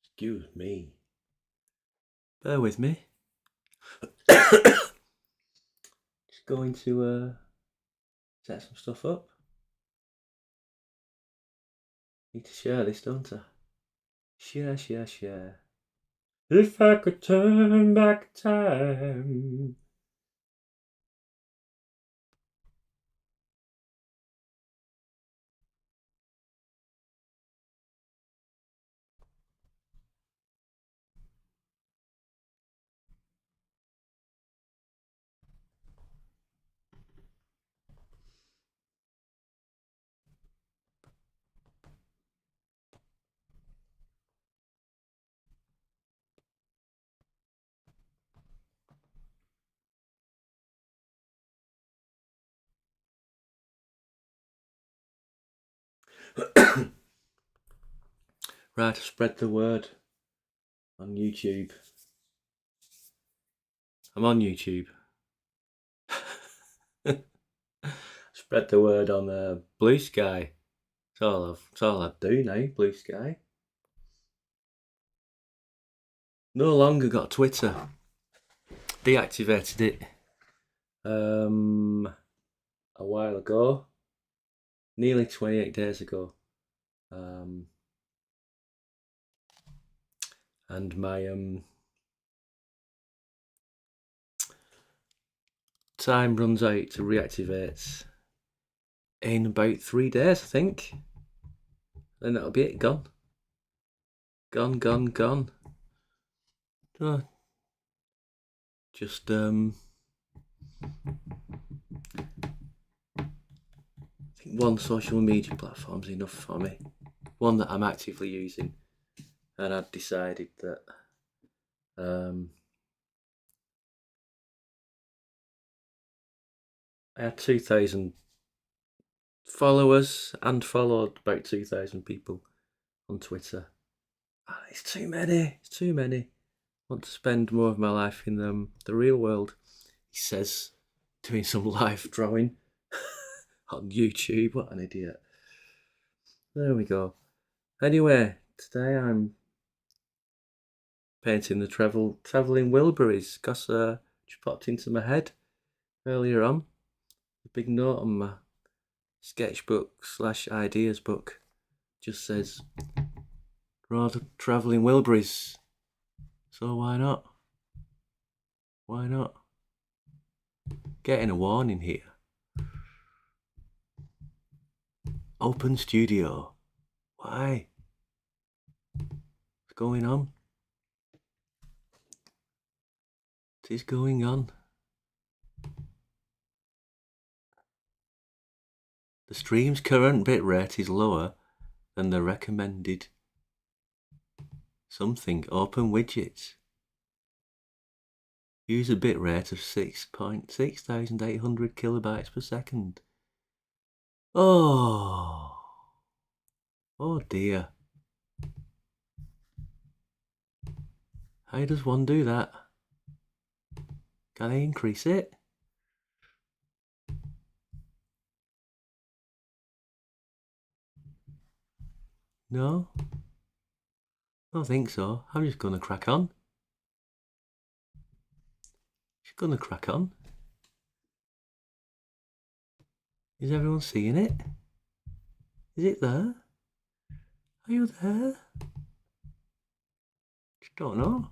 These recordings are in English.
Excuse me. Bear with me. Just going to set some stuff up. Need to share this, don't I? Share. If I could turn back time. Right, to spread the word on YouTube. I'm on YouTube. Spread the word on Blue Sky. That's all I do now, Blue Sky. No longer got Twitter. Deactivated it a while ago. Nearly 28 days ago. And my time runs out to reactivate in about 3 days, I think. Then that'll be it, gone. Gone. Oh, just I think one social media platform's enough for me. One that I'm actively using. And I'd decided that I had 2,000 followers and followed about 2,000 people on Twitter. It's too many. I want to spend more of my life in the real world, he says, doing some live drawing on YouTube. What an idiot. There we go. Anyway, today I'm painting the Travelling Wilburys because just popped into my head earlier on. A big note on my sketchbook / ideas book just says draw the Travelling Wilburys. So why not? Getting a warning here. Open studio. Why? What's going on? What is going on? The stream's current bitrate is lower than the recommended something. Open widgets. Use a bitrate of 6,800 kilobytes per second. Oh dear. How does one do that? Can I increase it? No? I don't think so. I'm just gonna crack on. Is everyone seeing it? Is it there? Are you there? Just don't know.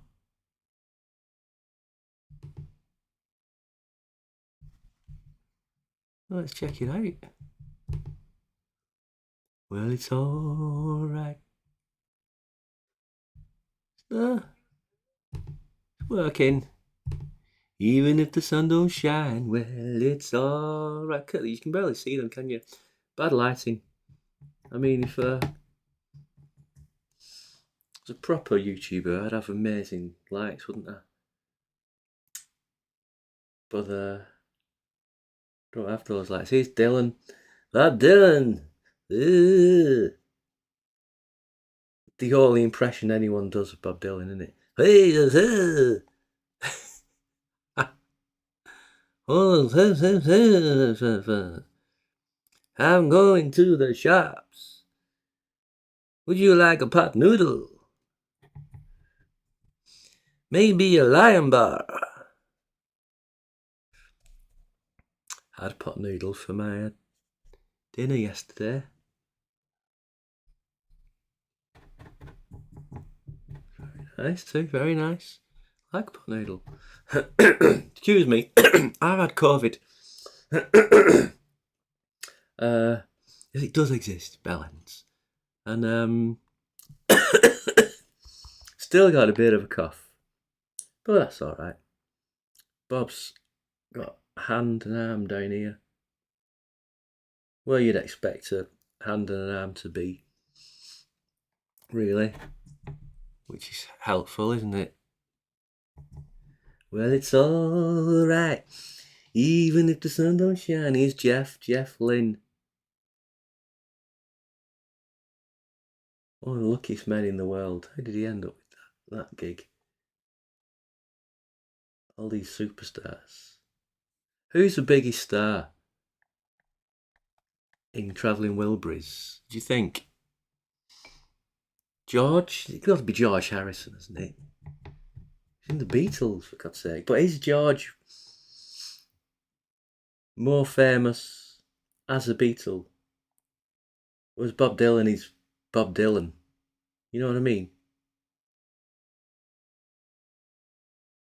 Let's check it out. Well, it's alright. It's there. It's working. Even if the sun don't shine, well, it's alright. You can barely see them, can you? Bad lighting. I mean, if I was a proper YouTuber, I'd have amazing lights, wouldn't I? But don't have those lights. Here's Dylan. That Dylan! Ugh. The only impression anyone does of Bob Dylan, isn't it? Hey, I'm going to the shops. Would you like a pot noodle? Maybe a lion bar. I had a pot noodle for my dinner yesterday. Very nice too, very nice. I like a pot noodle. Excuse me, I've had COVID. It does exist, bellends. And still got a bit of a cough. But that's alright. Bob's got a hand and arm down here. Well, you'd expect a hand and an arm to be, really. Which is helpful, isn't it? Well, it's alright. Even if the sun don't shine. Here's Jeff Lynne. One of the luckiest men in the world. How did he end up with that gig? All these superstars. Who's the biggest star in Travelling Wilburys, do you think? George? It's got to be George Harrison, isn't it? He's in the Beatles, for God's sake. But is George more famous as a Beatle? Was Bob Dylan is Bob Dylan? You know what I mean?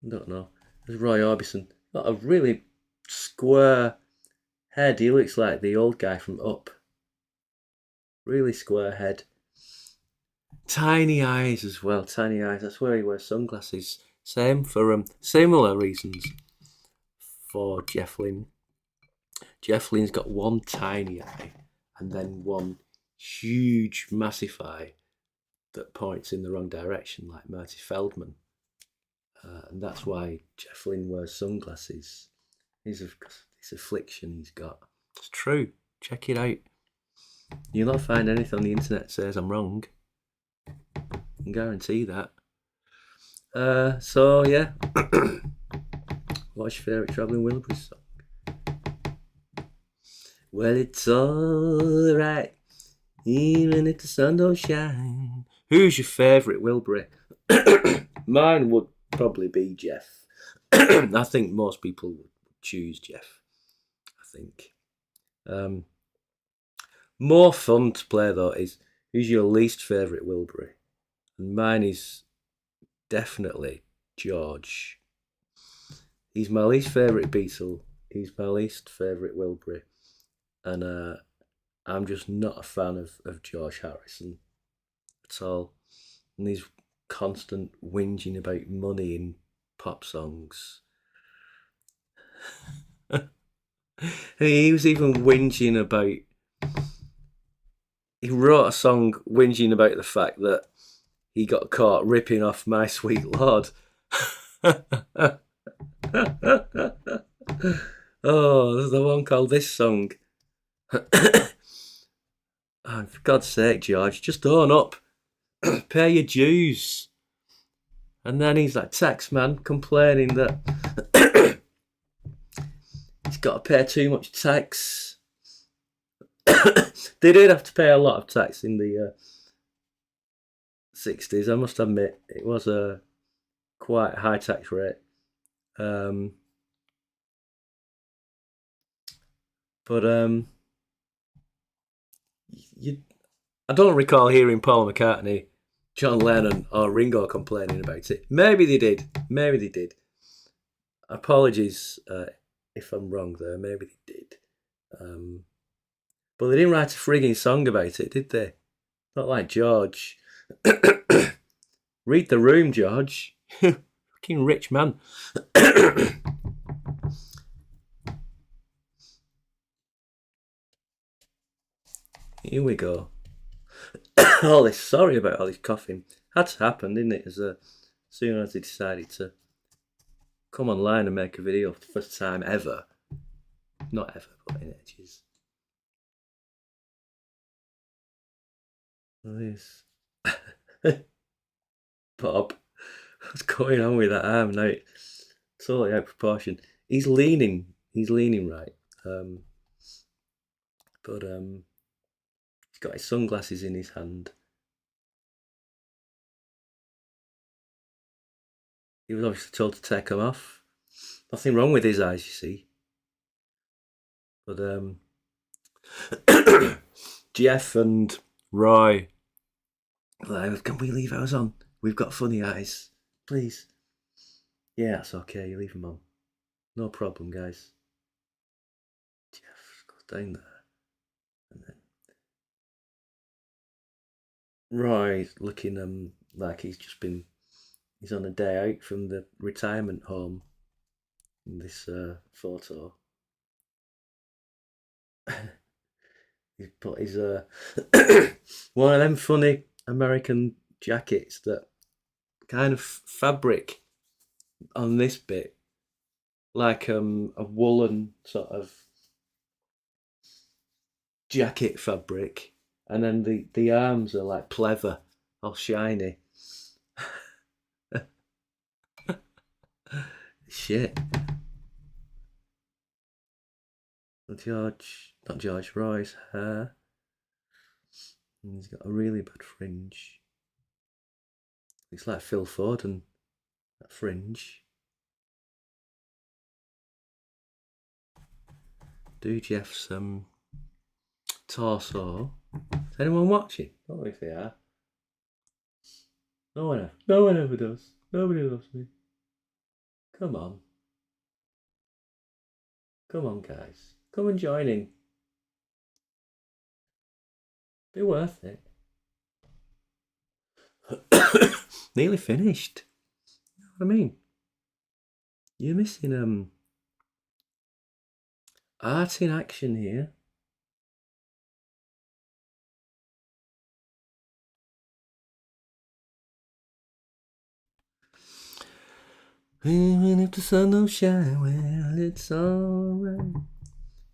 I don't know. There's Roy Orbison. Got a really square head. He looks like the old guy from Up. Really square head. Tiny eyes as well. Tiny eyes. That's where he wears sunglasses. Same for similar reasons for Jeff Lynne. Jeff Lynne's got one tiny eye and then one huge, massive eye that points in the wrong direction, like Marty Feldman. And that's why Jeff Lynne wears sunglasses. It's affliction he's got. It's true. Check it out. You'll not find anything on the internet that says I'm wrong. I can guarantee that. So yeah. What's your favourite Travelling Wilburys song? Well, it's alright, even if the sun don't shine. Who's your favourite Wilbury? Mine would probably be Jeff. I think most people would choose Jeff. I think. More fun to play though is who's your least favourite Wilbury? And mine is definitely George. He's my least favourite Beatle. He's my least favourite Wilbury. And I'm just not a fan of George Harrison at all. And his constant whinging about money in pop songs. He was even whinging about. He wrote a song whinging about the fact that he got caught ripping off My Sweet Lord. Oh, there's the one called this song. Oh, for God's sake, George, just own up. Pay your dues. And then he's like tax man complaining that he's got to pay too much tax. They did have to pay a lot of tax in the 60s, I must admit. It was a quite high tax rate. I don't recall hearing Paul McCartney, John Lennon, or Ringo complaining about it. Maybe they did. Maybe they did. Apologies if I'm wrong there. Maybe they did. But they didn't write a frigging song about it, did they? Not like George. Read the room, George. Fucking rich man. Here we go. Sorry about all this coughing. Had to happen, didn't it? As soon as I decided to come online and make a video for the first time ever. Not ever, but in ages. This. Bob, what's going on with that arm now? Totally out of proportion. He's leaning right. But he's got his sunglasses in his hand He was obviously told to take them off. Nothing wrong with his eyes, you see. But Jeff and Roy, like, can we leave ours on? We've got funny eyes, please. Yeah, that's okay. You leave them on. No problem, guys. Jeff goes down there, and then Roy looking like he's on a day out from the retirement home in this photo. He's put his one of them funny American jackets that kind of fabric on this bit, like a woolen sort of jacket fabric, and then the arms are like pleather, all shiny. Shit. Not George Roy's hair. And he's got a really bad fringe. Looks like Phil Foden, that fringe. Do Jeff's torso. Is anyone watching? I don't know if they are. No one ever does. Nobody loves me. Come on. Come on, guys. Come and join in. Be worth it. Nearly finished. You know what I mean? You're missing art in action here. Even if the sun don't shine, well, it's alright.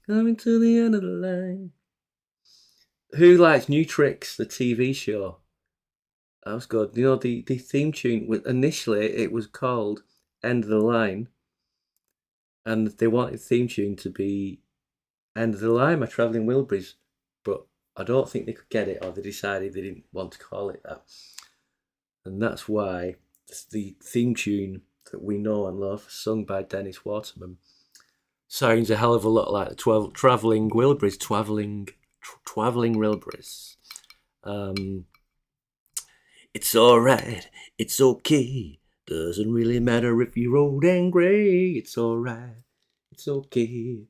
Coming to the end of the line. Who likes New Tricks, the TV show? That was good. You know, the theme tune was initially it was called End of the Line, and they wanted the theme tune to be End of the Line by Travelling Wilburys, but I don't think they could get it, or they decided they didn't want to call it that. And that's why the theme tune that we know and love, sung by Dennis Waterman, sounds a hell of a lot like the Travelling Wilburys, Travelling Wilburys. It's alright, it's okay. Doesn't really matter if you're old and grey. It's alright, it's okay.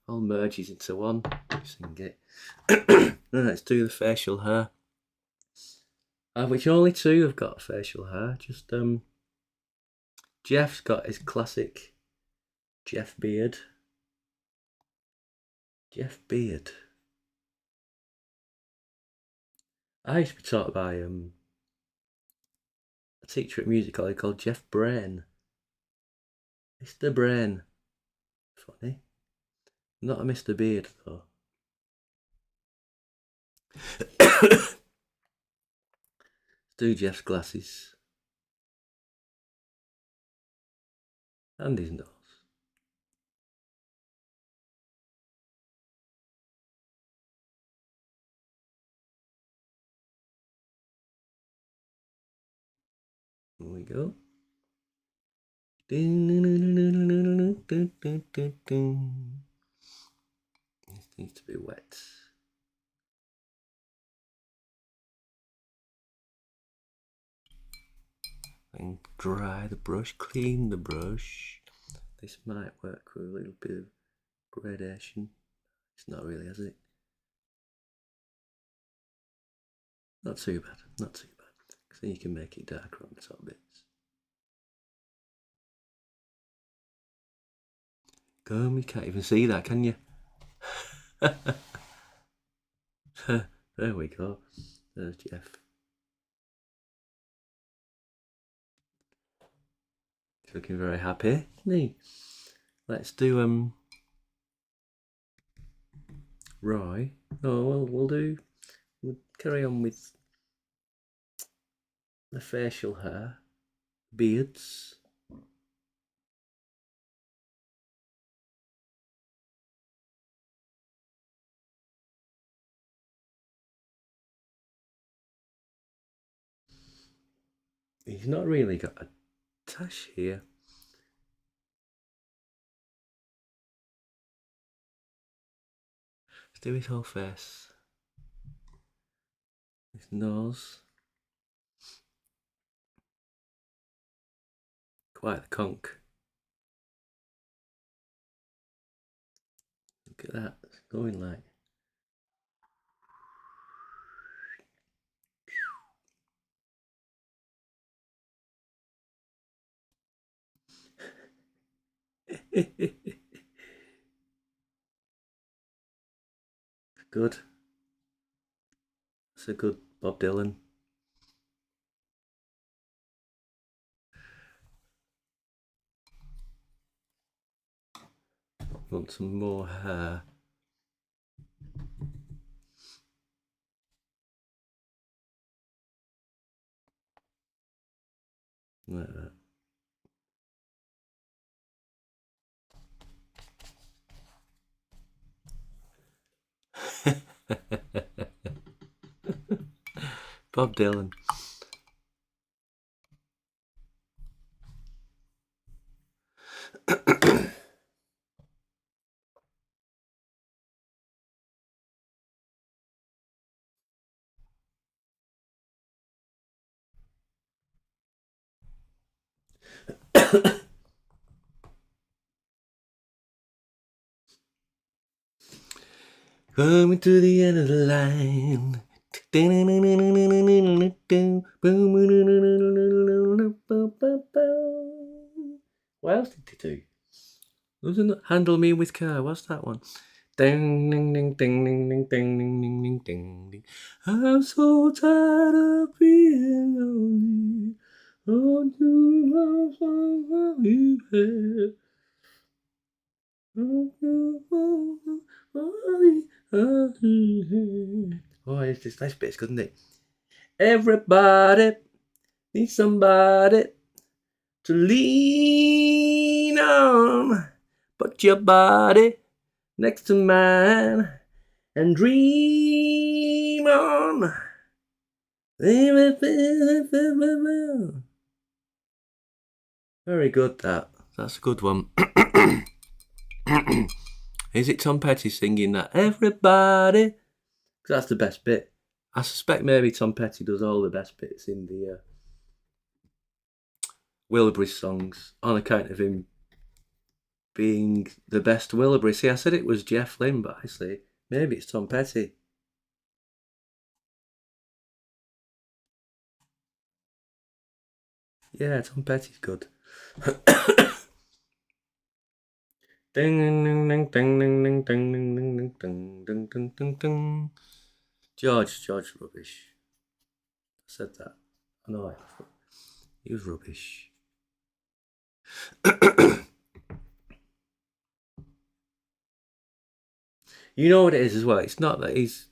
All merges into one. Sing it. Let's do the facial hair. Which only two have got facial hair. Just Jeff's got his classic Jeff beard. Jeff Beard. I used to be taught by a teacher at music college called Jeff Brain. Mr. Brain. Funny. Not a Mr. Beard though. Let's do Jeff's glasses. And his nose. Here we go. This needs to be wet. And dry the brush, clean the brush. This might work with a little bit of gradation. It's not really, has it? Not too bad, not too bad. Because then you can make it darker on the top bits. Come, you can't even see that, can you? There we go. There's Jeff. He's looking very happy, isn't he? Let's do Roy. Oh well, we'll carry on with the facial hair, beards. he's not really got a tash here. Let's do his whole face. His nose. Quite the conch. Look at that. It's going like. Good. It's a good Bob Dylan. Want some more hair. Like that. Bob Dylan. Coming to the end of the line. What else did they do? Wasn't it Handle Me With Care? What's that one? Ding ding ding ding ding ding ding ding ding ding ding ding. I'm so tired of being lonely. Oh, it's this nice bit, isn't it? Everybody needs somebody to lean on. Put your body next to mine and dream on. Very good, that. That's a good one. Is it Tom Petty singing that? Everybody? 'Cause that's the best bit. I suspect maybe Tom Petty does all the best bits in the Wilburys songs on account of him being the best Wilbury. See, I said it was Jeff Lynne, but actually, maybe it's Tom Petty. Yeah, Tom Petty's good. Ding ding ding ding ding ding ding ding ding ding ding ding ding ding. George rubbish. I said that. I know he was rubbish. You know what it is as well? It's not that he's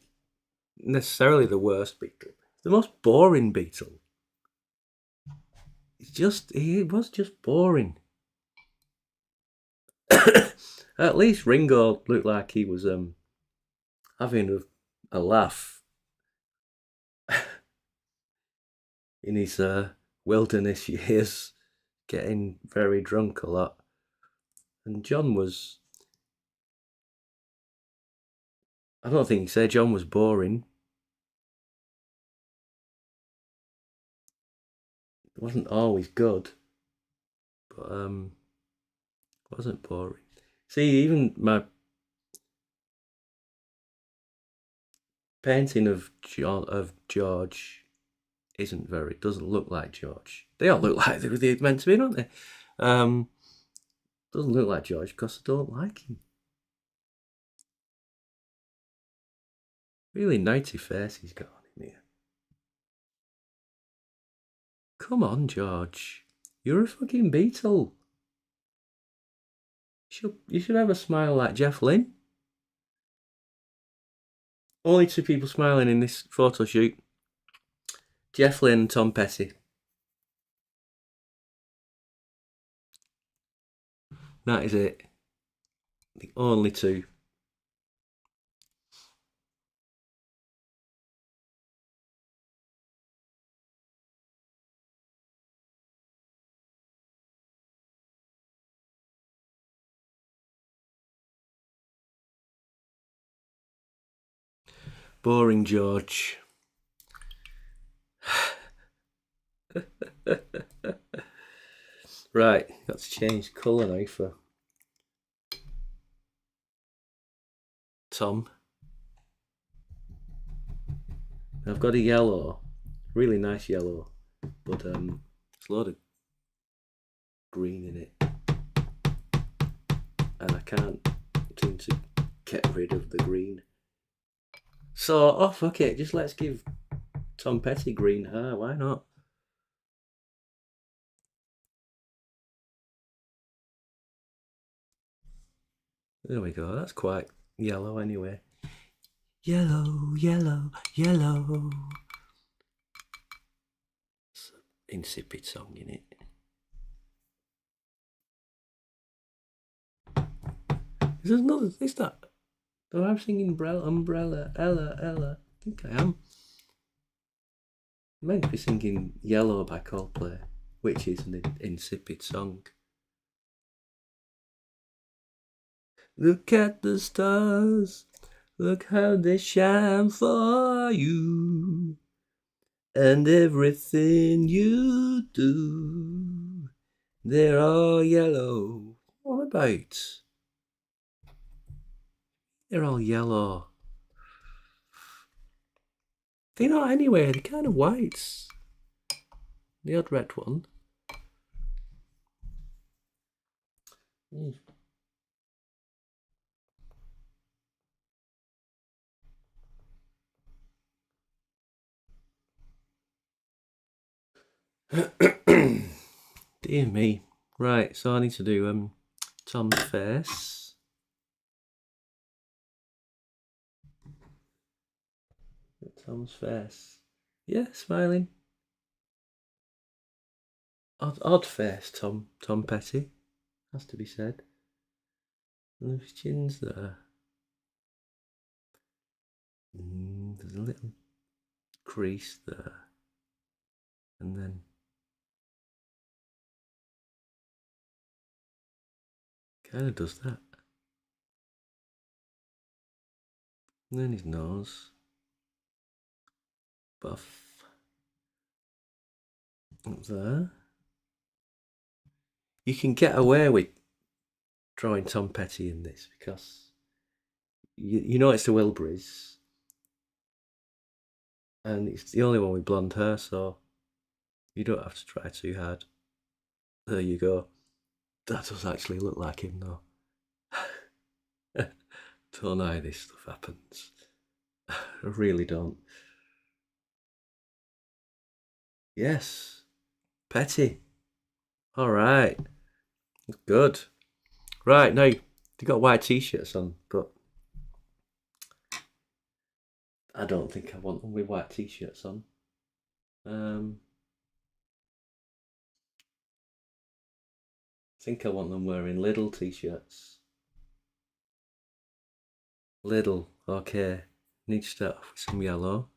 necessarily the worst Beatle. The most boring Beatle. He was just boring. At least Ringo looked like he was having a laugh in his wilderness years, getting very drunk a lot. And John was, I don't think you say John was boring. It wasn't always good, but wasn't boring. See, even my painting of George doesn't look like George. They all look like they're meant to be, don't they? Doesn't look like George because I don't like him. Really naughty face he's got in here. Come on, George. You're a fucking Beatle. You should have a smile like Jeff Lynne. Only two people smiling in this photo shoot. Jeff Lynne and Tom Petty. That is it. The only two. Boring George. Right, got to change colour now for Tom. I've got a yellow, really nice yellow, but there's a lot of green in it, and I can't seem to get rid of the green. So, oh fuck it, just let's give Tom Petty green hair, why not? There we go, that's quite yellow anyway. Yellow, yellow, yellow. It's an insipid song, innit? There's another, is that? Oh, I'm singing Umbrella, Ella, Ella. I think I am. I meant to be singing Yellow by Coldplay, which is an insipid song. Look at the stars, look how they shine for you, and everything you do, they're all yellow. What about? They're all yellow. They're not anyway, they're kind of whites. The odd red one. Dear me. Right, so I need to do Tom's face. Tom's face. Yeah, smiling. Odd face, Tom Petty, has to be said. And his chin's there. There's a little crease there. And then kind of does that. And then his nose. Buff. Up there. You can get away with drawing Tom Petty in this because you know it's the Wilburys. And it's the only one with blonde hair, so you don't have to try too hard. There you go. That does actually look like him though. Don't know how this stuff happens. I really don't. Yes. Petty. Alright. Good. Right, now they've got white t-shirts on, but I don't think I want them with white t-shirts on. I think I want them wearing Lidl t-shirts. Lidl, okay. Need to start off with some yellow.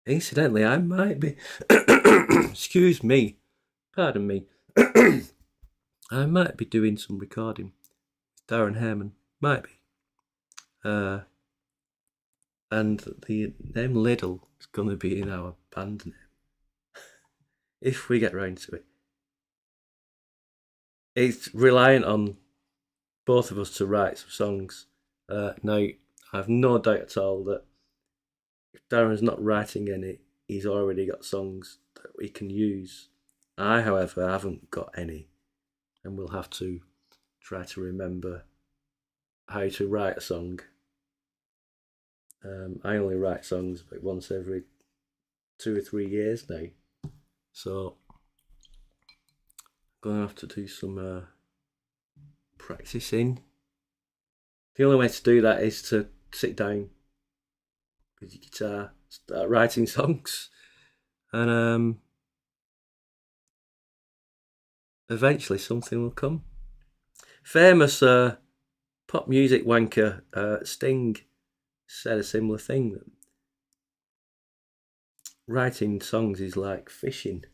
Incidentally, I might be excuse me, pardon me. I might be doing some recording with Darren Hammond. Might be. And the name Lidl is going to be in our band name. If we get round to it. It's reliant on both of us to write some songs. Now, I have no doubt at all that if Darren's not writing any, he's already got songs that we can use. I, however, haven't got any, and we'll have to try to remember how to write a song. I only write songs about once every 2 or 3 years now, so I'm gonna have to do some practicing. The only way to do that is to sit down with your guitar, start writing songs, and eventually something will come. Famous pop music wanker Sting said a similar thing, that writing songs is like fishing.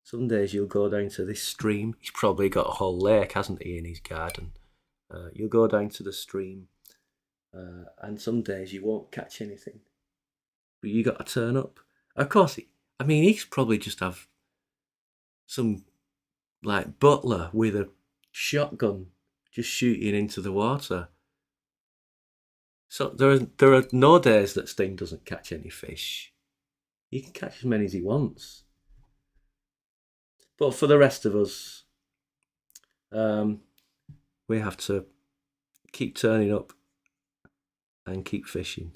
Some days you'll go down to this stream. He's probably got a whole lake, hasn't he, in his garden? You'll go down to the stream, and some days you won't catch anything. But you got to turn up. Of course, he's probably just have some like butler with a shotgun just shooting into the water. So there are no days that Sting doesn't catch any fish. He can catch as many as he wants. But for the rest of us, we have to keep turning up and keep fishing.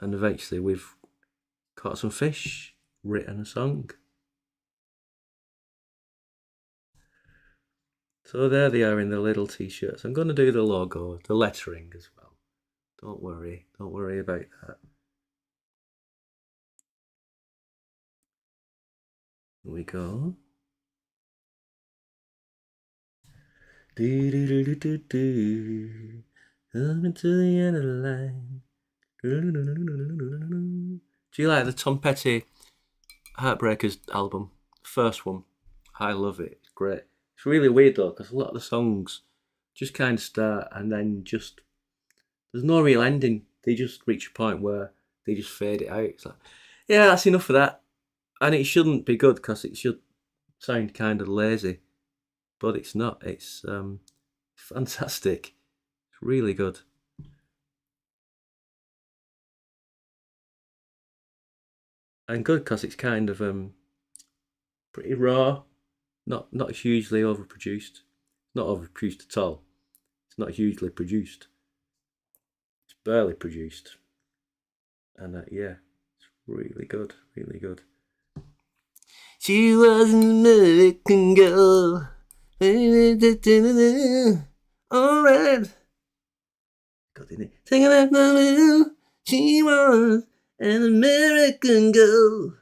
And eventually we've caught some fish, written a song. So there they are in the little t-shirts. I'm going to do the logo, the lettering as well. Don't worry about that. Here we go. Coming to the end of the line. Do you like the Tom Petty Heartbreakers album? First one. I love it. It's great. It's really weird though, because a lot of the songs just kind of start and then just there's no real ending. They just reach a point where they just fade it out. It's like, yeah, that's enough of that. And it shouldn't be good because it should sound kind of lazy, but it's not. It's fantastic. It's really good. And good because it's kind of pretty raw, not hugely overproduced. Not overproduced at all. It's not hugely produced. It's barely produced. And yeah, it's really good, really good. She was an American girl. Alright. God, didn't it? Singing that blue. She was an American girl.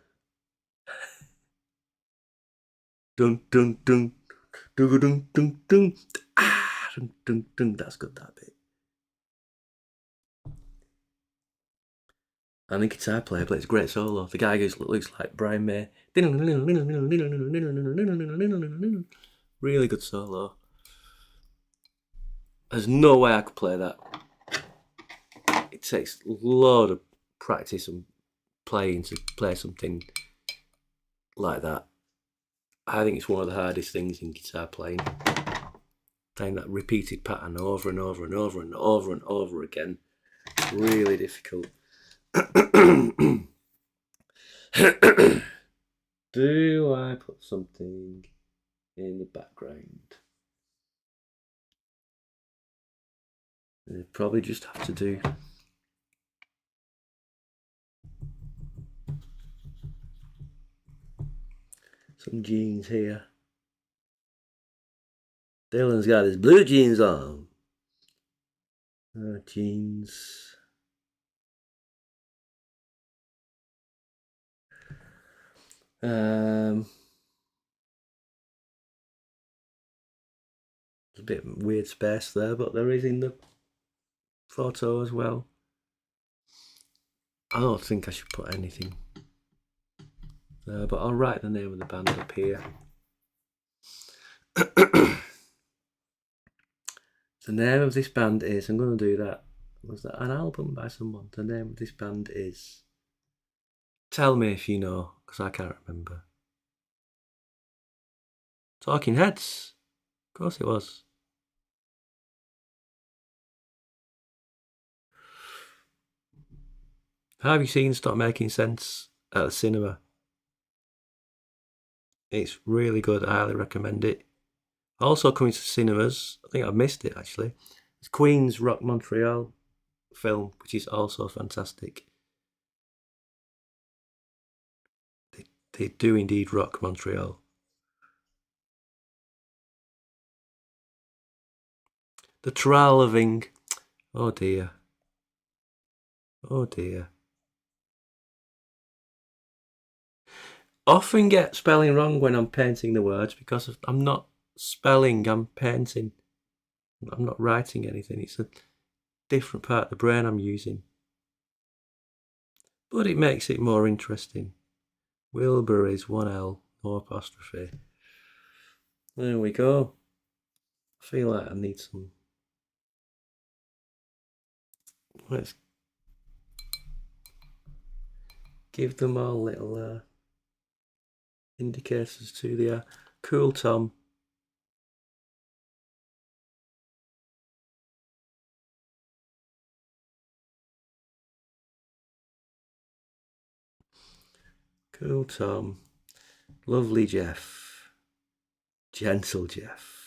Dun dun dun dun dun dun dun. Ah, dun dun dun. That's good, that bit. And the guitar player plays a great solo. The guy who looks like Brian May. Really good solo. There's no way I could play that. It takes a lot of practice and playing to play something like that. I think it's one of the hardest things in guitar playing. Playing that repeated pattern over and over and over and over and over again. Really difficult. Do I put something in the background? I probably just have to do some jeans here. Dylan's got his blue jeans on. Jeans. There's a bit weird space there, but there is in the photo as well. I don't think I should put anything there, but I'll write the name of the band up here. The name of this band is, I'm going to do that. Was that an album by someone? The name of this band is, tell me if you know, because I can't remember. Talking Heads. Of course it was. Have you seen Stop Making Sense at the cinema? It's really good. I highly recommend it. Also coming to cinemas, I think I missed it actually. It's Queen's Rock Montreal film, which is also fantastic. They do indeed rock Montreal. The Travelling. Oh dear. Oh dear. Often get spelling wrong when I'm painting the words because I'm not spelling, I'm painting. I'm not writing anything. It's a different part of the brain I'm using. But it makes it more interesting. Wilburys, 1L, no apostrophe. There we go. I feel like I need some. Let's give them all little indicators to the cool Tom. Cool Tom. Lovely Jeff. Gentle Jeff.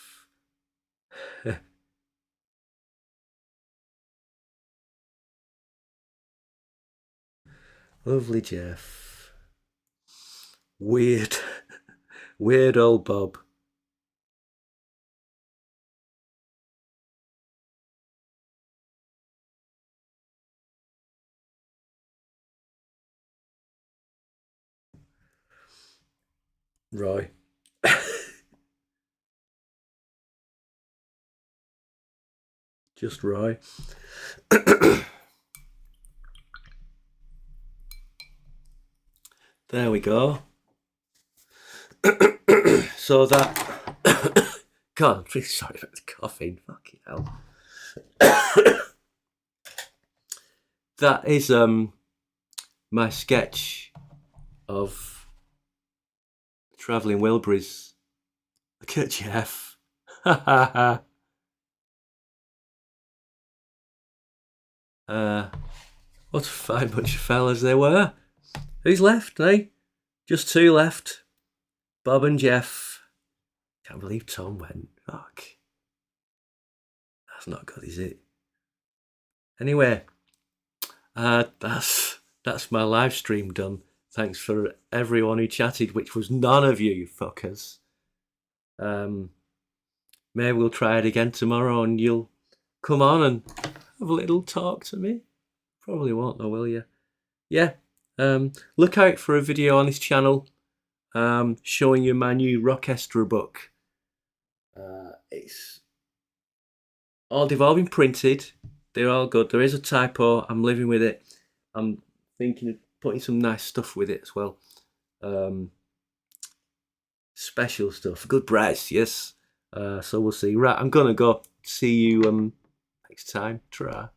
Lovely Jeff. Weird. Weird old Bob. Roy. Just Roy. There we go. So that God, I'm really sorry about the coughing. Fucking hell. That is my sketch of Travelling Wilburys. Look at Jeff. What a fine bunch of fellas they were. Who's left, eh? Just two left. Bob and Jeff. Can't believe Tom went. Fuck. That's not good, is it? Anyway, that's my live stream done. Thanks for everyone who chatted, which was none of you fuckers. Maybe we'll try it again tomorrow and you'll come on and have a little talk to me. Probably won't though, will you? Yeah. Look out for a video on this channel showing you my new Rockestra book. It's all they've all been printed. They're all good. There is a typo. I'm living with it. I'm thinking of putting some nice stuff with it as well. Special stuff. Good price, yes. So we'll see. Right, I'm gonna go. See you next time. Try.